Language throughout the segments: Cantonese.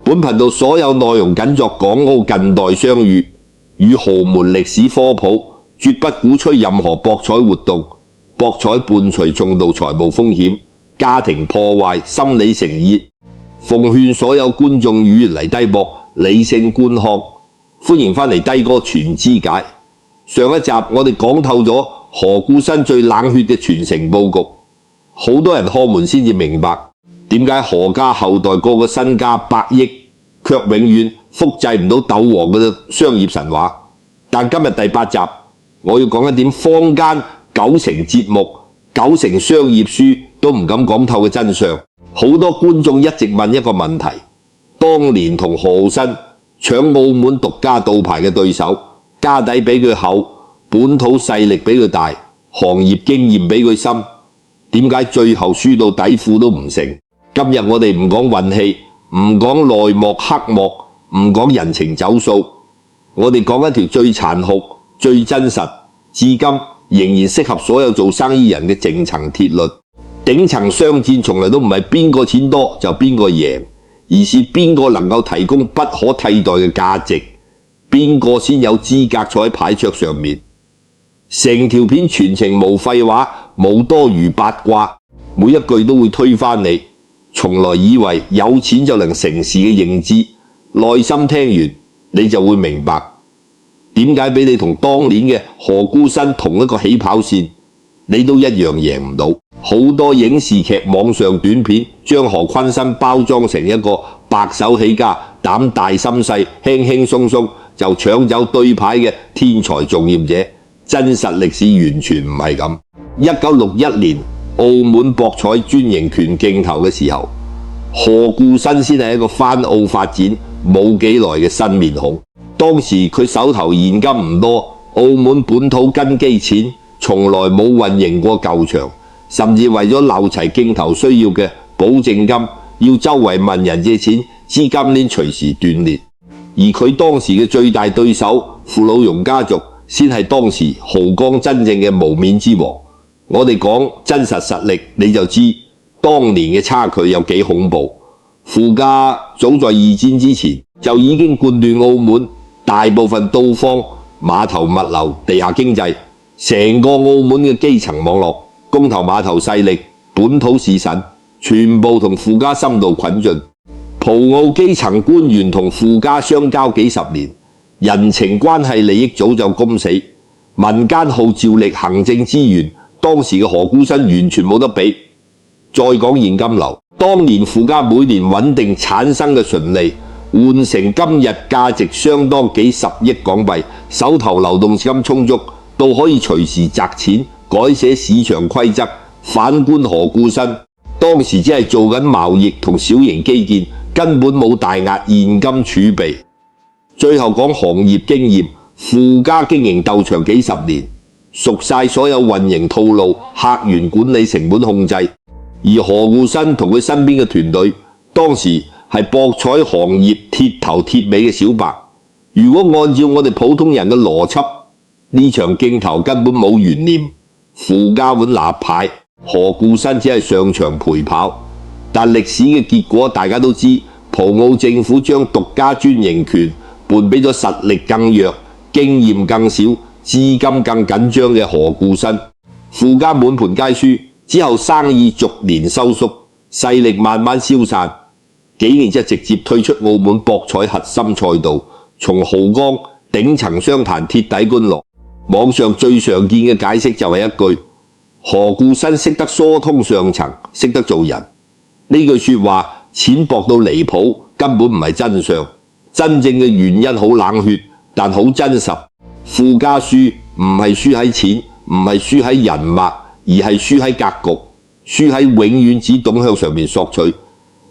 本頻道所有內容僅作港澳近代商譽與豪門歷史科普，絕不鼓吹任何博彩活動。博彩伴隨重度財務風險、家庭破壞、心理成熱。奉勸所有觀眾與嚟低博理性觀看。歡迎返嚟低哥全知解。上一集我哋講透咗何故新最冷血嘅全城佈局，好多人看門先至明白點解何家後代個個身家百億，卻永遠複製唔到鬥王嘅商業神話。但今日第8集，我要講一點坊間9成節目、9成商業書都唔敢講透嘅真相。好多觀眾一直問一個問題：當年同何浩新搶澳門獨家賭牌嘅對手，家底比佢厚，本土勢力比佢大，行業經驗比佢深，點解最後輸到底褲都唔成？今日我哋唔講運氣，唔講內幕黑幕，唔講人情走數，我哋講一條最殘酷、最真實，至今仍然適合所有做生意人嘅淨層鐵律。頂層商戰從來都唔係邊個錢多就邊個贏，而是邊個能夠提供不可替代嘅價值，邊個先有資格坐喺牌桌上面。成條片全程冇廢話，冇多餘八卦，每一句都會推翻你從來以為有錢就能成事嘅認知。耐心聽完你就會明白點解俾你同當年嘅何故新同一個起跑線，你都一樣贏唔到。好多影視劇、網上短片將何坤新包裝成一個白手起家、膽大心細、輕輕鬆鬆就搶走對牌嘅天才重業者。真實歷史完全唔係咁。1961年澳門博彩專營權競投嘅時候，何故新先係一個返澳發展冇幾耐嘅新面孔。當時佢手頭現金唔多，澳門本土根基淺，從來冇運營過舊場，甚至為咗留齊競投需要嘅保證金，要周圍問人借錢，資金鏈隨時斷裂。而佢當時嘅最大對手傅老榕家族，先係當時濠江真正嘅無冕之王。我哋講真實實力，你就知當年嘅差距有幾恐怖。傅家早在二戰之前就已經貫斷澳門大部分到坊、碼頭物流、地下經濟，成個澳門嘅基層網絡、公頭碼頭勢力、本土士紳，全部同傅家深度捆進。葡澳基層官員同傅家相交幾十年，人情關係利益早就公死，民間號召力、行政資源，當時嘅何故新完全冇得比。再講現金流，當年傅家每年穩定產生嘅純利，換成今日價值相當幾十億港幣，手頭流動資金充足，到可以隨時擲錢改寫市場規則。反觀何故新，當時只係做緊貿易同小型基建，根本冇大額現金儲備。最後講行業經驗，傅家經營鬥場幾十年，熟晒所有運營套路、客源管理、成本控制。而何故新同佢身邊嘅團隊，當時係博彩行業鐵頭鐵尾嘅小白。如果按照我哋普通人嘅邏輯，呢場競投根本冇懸念，傅家碗拿牌，何故新只係上場陪跑。但歷史嘅結果大家都知，葡澳政府將獨家專營權判俾咗實力更弱、經驗更少、資金更緊張嘅何故新。傅家滿盤皆輸，之後生意逐年收縮，勢力慢慢消散。幾年之後直接退出澳門博彩核心賽道，從濠江頂層商壇鐵底觀落。網上最常見嘅解釋就係一句：何故新識得疏通上層，識得做人。呢句說話淺薄到離譜，根本唔係真相。真正嘅原因好冷血，但好真實。傅家輸唔係輸喺錢，唔係輸喺人脈，而係輸喺格局，輸喺永遠只懂向上面索取，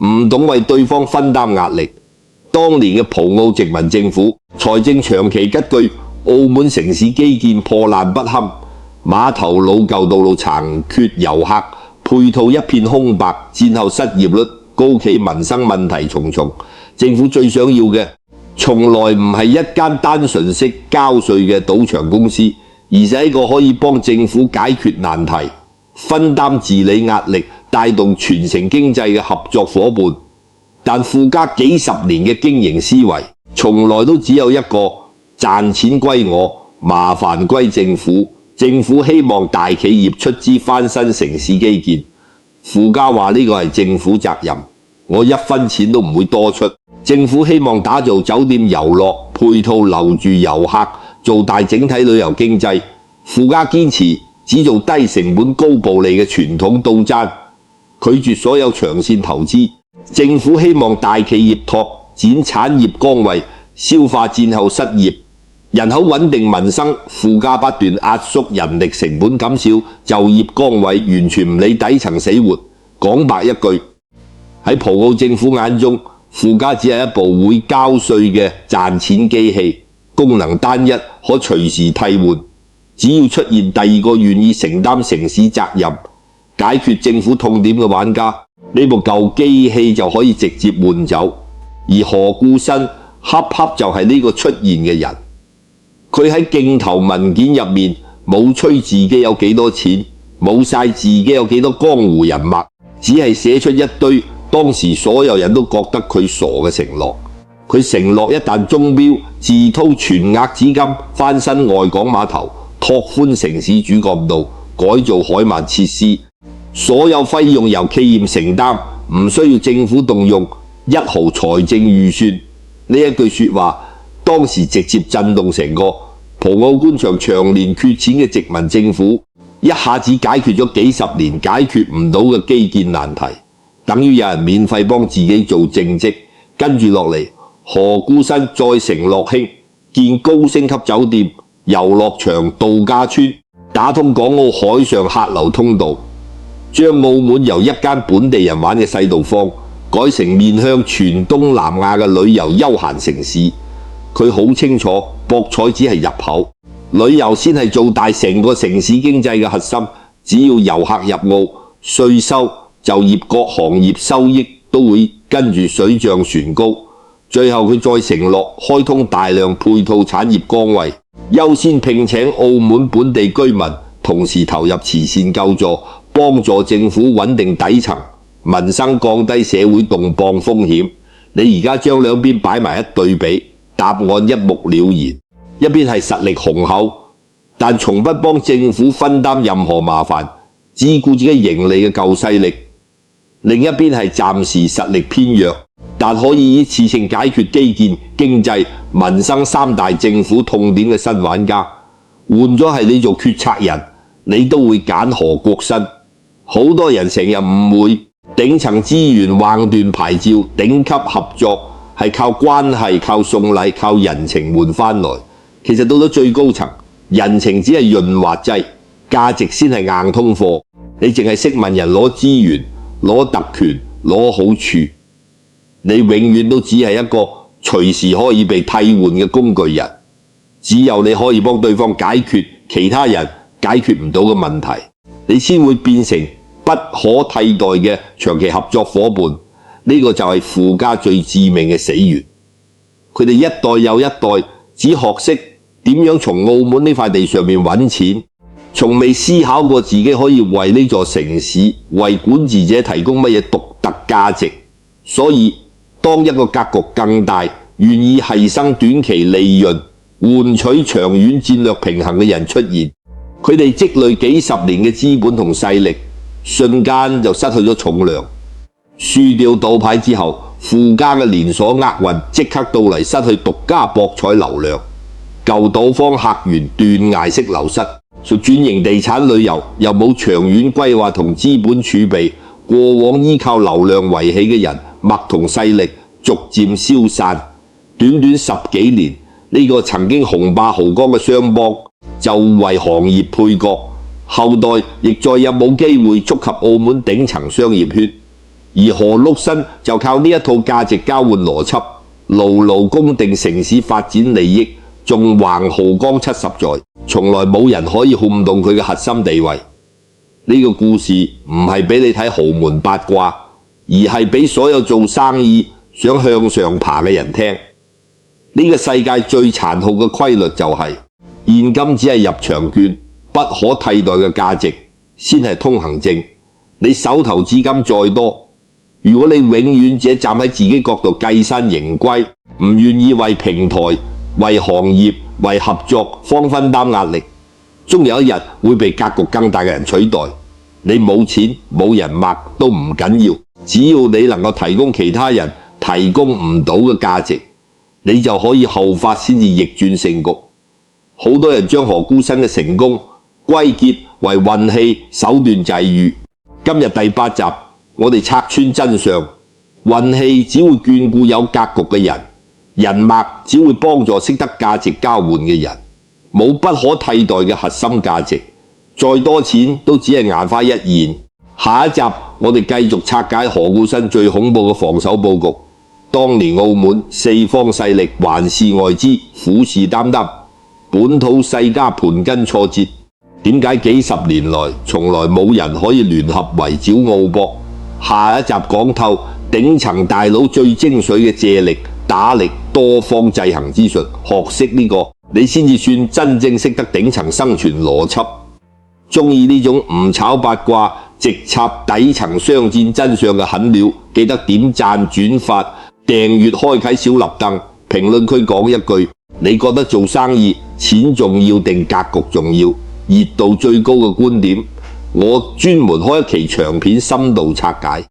唔懂為對方分擔壓力。當年嘅葡澳殖民政府財政長期拮據，澳門城市基建破爛不堪，碼頭老舊道路殘缺遊客，配套一片空白，戰後失業率高企，民生問題重重。政府最想要嘅從來唔係一間單純式交稅嘅賭場公司，而係一個可以幫政府解決難題、分擔治理壓力、帶動全城經濟嘅合作夥伴。但傅家幾十年嘅經營思維，從來都只有一個：賺錢歸我，麻煩歸政府。政府希望大企業出資翻新城市基建，傅家話呢個係政府責任，我一分錢都唔會多出。政府希望打造酒店遊樂配套留住遊客，做大整體旅遊經濟，傅家堅持只做低成本高暴利嘅傳統到踭，拒絕所有長線投資。政府希望大企業拓展產業崗位，消化戰後失業，人口穩定民生。傅家不斷壓縮人力成本，減少就業崗位，完全唔理底層死活。講白一句，喺葡澳政府眼中，傅家只係一部會交稅嘅賺錢機器，功能單一，可隨時替換。只要出現第二個願意承擔城市責任、解決政府痛點嘅玩家，呢部舊機器就可以直接換走。而何固新恰恰就係呢個出現嘅人。佢喺競投文件入面冇吹自己有幾多錢，冇晒自己有幾多江湖人脈，只係寫出一堆當時所有人都覺得佢傻嘅承諾。佢承諾一旦中標，自掏全額資金翻新外港碼頭，拓寬城市主幹道，改造海曼設施，所有費用由企業承擔，唔需要政府動用1毫財政預算。呢一句說話當時直接震動成個葡澳官場長年缺錢嘅殖民政府，一下子解決咗幾十年解決唔到嘅基建難題，等於有人免費幫自己做政績。跟住落嚟，何固新再承諾興建高升級酒店、遊樂場、度假村，打通港澳海上客流通道，將澳門由一間本地人玩嘅世道坊改成面向全東南亞嘅旅遊休閒城市。佢好清楚，博彩只係入口，旅遊先係做大成個城市經濟嘅核心。只要遊客入澳，稅收、就業各行業收益都會跟住水漲船高。最後佢再承諾開通大量配套產業崗位，優先聘請澳門本地居民，同時投入慈善救助，幫助政府穩定底層民生，降低社會動盪風險。你而家將兩邊擺埋一對比，答案一目了然。一邊係實力雄厚，但從不幫政府分擔任何麻煩，只顧自己盈利嘅舊勢力；另一邊係暫時實力偏弱，但可以一次性解決基建、經濟、民生三大政府痛點嘅新玩家。換咗係你做決策人，你都會揀何國新。好多人成日誤會頂層資源橫斷牌照、頂級合作係靠關係、靠送禮、靠人情換翻來。其實到咗最高層，人情只係潤滑劑，價值先係硬通貨。你淨係識問人攞資源、攞特權、攞好處，你永遠都只係一個隨時可以被替換嘅工具人。只有你可以幫對方解決其他人解決唔到嘅問題，你先會變成不可替代嘅長期合作伙伴。呢個就係傅家最致命嘅死穴。佢哋一代又一代只學識點樣從澳門呢塊地上面揾錢，從未思考過自己可以為呢座城市、為管治者提供乜嘢獨特價值。所以當一個格局更大、願意犧牲短期利潤換取長遠戰略平衡嘅人出現，佢哋積累幾十年嘅資本同勢力，瞬間就失去咗重量。輸掉賭牌之後，傅家嘅連鎖厄運即刻到嚟，失去獨家博彩流量，舊賭坊客源斷崖式流失，轉型地產旅遊又冇長遠規劃同資本儲備，過往依靠流量維起嘅人脈同勢力逐漸消散。短短10幾年，呢個曾經雄霸濠江嘅商幫就為行業配角，後代亦再也冇機會觸及澳門頂層商業圈。而何祿新就靠呢一套價值交換邏輯，牢牢攻定城市發展利益，仲橫濠江70載，從來冇人可以撼動佢嘅核心地位。呢個故事唔係俾你睇豪門八卦，而係俾所有做生意想向上爬嘅人聽。呢個世界最殘酷嘅規律就係現金只係入場券，不可替代嘅價值先係通行證。你手頭資金再多，如果你永遠只站喺自己角度計身盈虧，唔願意為平台、為行業、為合作方分擔壓力，終有一日會被格局更大嘅人取代。你冇錢冇人脈都唔緊要，只要你能夠提供其他人提供唔到嘅價值，你就可以後發先至逆轉勝局。好多人將何孤生嘅成功歸結為運氣、手段際遇。今日第8集，我哋拆穿真相。運氣只會眷顧有格局嘅人，人脈只會幫助識得價值交換嘅人。冇不可替代嘅核心價值，再多錢都只係眼花一現。下一集我哋繼續拆解何孤生最恐怖嘅防守佈局。當年澳門四方勢力環視外資，虎視眈眈，本土世家盤根錯節。點解幾十年來從來冇人可以聯合圍剿澳博？下一集講透頂層大佬最精髓嘅借力打力多方制衡之術，學識呢個你先至算真正識得頂層生存邏輯。中意呢種唔炒八卦直插底層商戰真相嘅狠料，記得點讚轉發訂閱開啟小立燈，評論區講一句，你覺得做生意錢重要定格局重要？熱度最高嘅觀點，我專門開一期長片深度拆解。